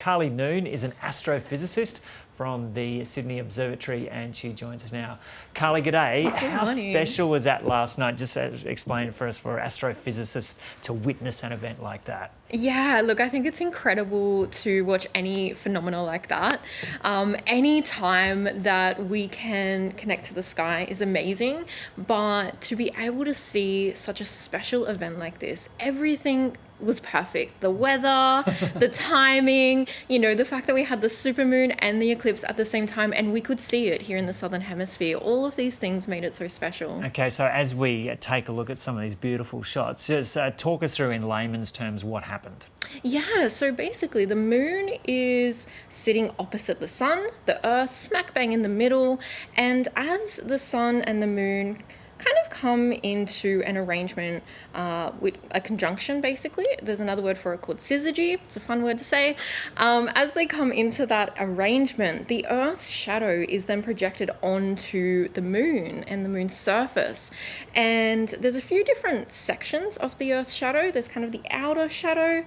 Carly Noon is an astrophysicist from the Sydney Observatory and she joins us now. Carly, g'day. How special was that last night? Just explain for us, for astrophysicists to witness an event like that. Yeah, look, I think it's incredible to watch any phenomena like that. Any time that we can connect to the sky is amazing, but to be able to see such a special event like this, everything was perfect. The weather, the timing, the fact that we had the supermoon and the eclipse at the same time and we could see it here in the southern hemisphere. All of these things made it so special. Okay, so as we take a look at some of these beautiful shots, just talk us through in layman's terms what happened. Yeah, so basically the moon is sitting opposite the sun, the earth smack bang in the middle, and as the sun and the moon kind of come into an arrangement with a conjunction, basically. There's another word for it called syzygy. It's a fun word to say. As they come into that arrangement, the Earth's shadow is then projected onto the moon and the moon's surface. And there's a few different sections of the Earth's shadow. There's kind of the outer shadow,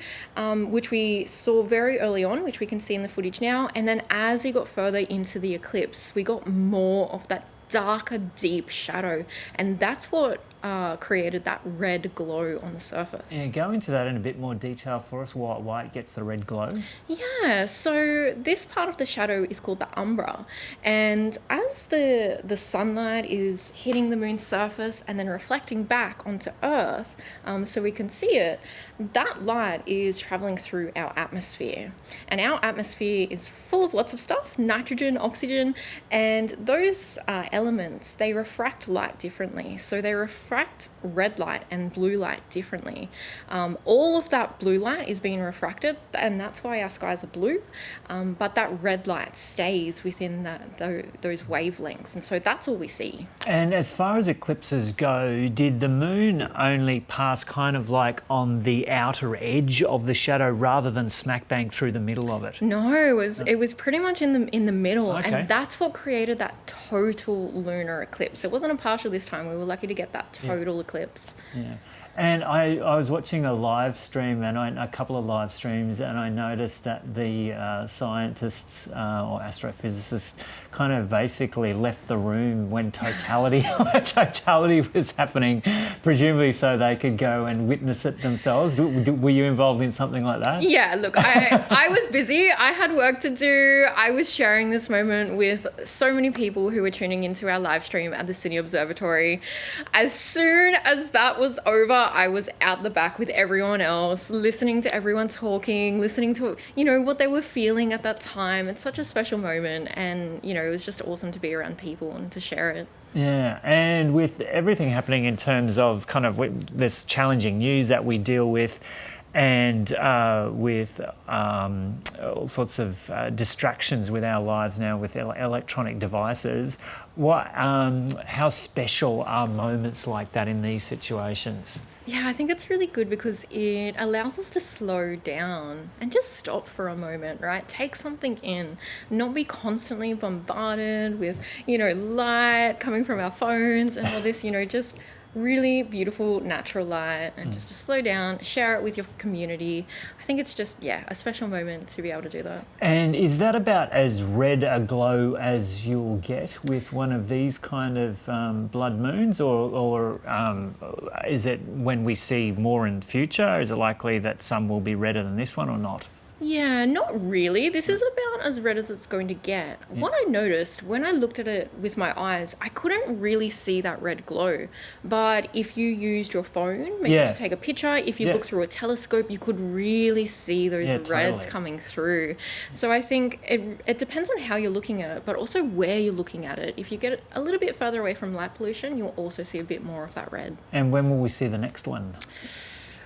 which we saw very early on, which we can see in the footage now. And then as we got further into the eclipse, we got more of that darker, deep shadow, and that's what created that red glow on the surface. Yeah, go into that in a bit more detail for us, why it gets the red glow. Yeah, so this part of the shadow is called the umbra, and as the sunlight is hitting the moon's surface and then reflecting back onto Earth, so we can see it, that light is traveling through our atmosphere, and our atmosphere is full of lots of stuff, nitrogen, oxygen, and those elements, they refract light differently. So they refract red light and blue light differently. All of that blue light is being refracted, and that's why our skies are blue, but that red light stays within those wavelengths, and so that's all we see. And as far as eclipses go, did the moon only pass kind of like on the outer edge of the shadow rather than smack bang through the middle of it? No, it was pretty much in the middle, okay. And that's what created that total lunar eclipse. It wasn't a partial this time. We were lucky to get that total eclipse. Yeah. And I was watching a live stream, and a couple of live streams, and I noticed that the scientists or astrophysicists kind of basically left the room when totality was happening, presumably so they could go and witness it themselves. Were you involved in something like that? Yeah, look, I was busy. I had work to do. I was sharing this moment with so many people who were tuning into our live stream at the Sydney Observatory. As soon as that was over, I was out the back with everyone else, listening to everyone talking, listening to, what they were feeling at that time. It's such a special moment, and, it was just awesome to be around people and to share it. Yeah, and with everything happening in terms of kind of this challenging news that we deal with, and with all sorts of distractions with our lives now with electronic devices, how special are moments like that in these situations? Yeah, I think it's really good because it allows us to slow down and just stop for a moment, right? Take something in, not be constantly bombarded with, light coming from our phones and all this, just really beautiful natural light, and just to slow down, share it with your community. I think it's just, a special moment to be able to do that. And is that about as red a glow as you'll get with one of these kind of blood moons, or is it when we see more in the future, is it likely that some will be redder than this one or not? Yeah, not really. This is about as red as it's going to get. Yeah. What I noticed when I looked at it with my eyes, I couldn't really see that red glow. But if you used your phone, maybe to take a picture, if you look through a telescope, you could really see those reds coming through. So I think it depends on how you're looking at it, but also where you're looking at it. If you get it a little bit further away from light pollution, you'll also see a bit more of that red. And when will we see the next one?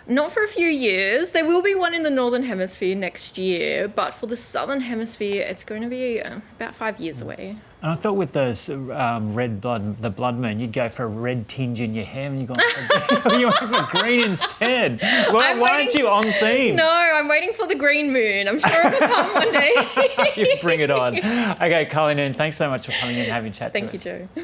Not for a few years. There will be one in the Northern Hemisphere next year, but for the Southern Hemisphere, it's going to be about 5 years away. And I thought with those the blood moon, you'd go for a red tinge in your hair, and you went for green instead. Why aren't you on theme? No, I'm waiting for the green moon. I'm sure it will come one day. You bring it on. Okay, Carly Noon, thanks so much for coming in and having a chat to us. Thank you, Joe.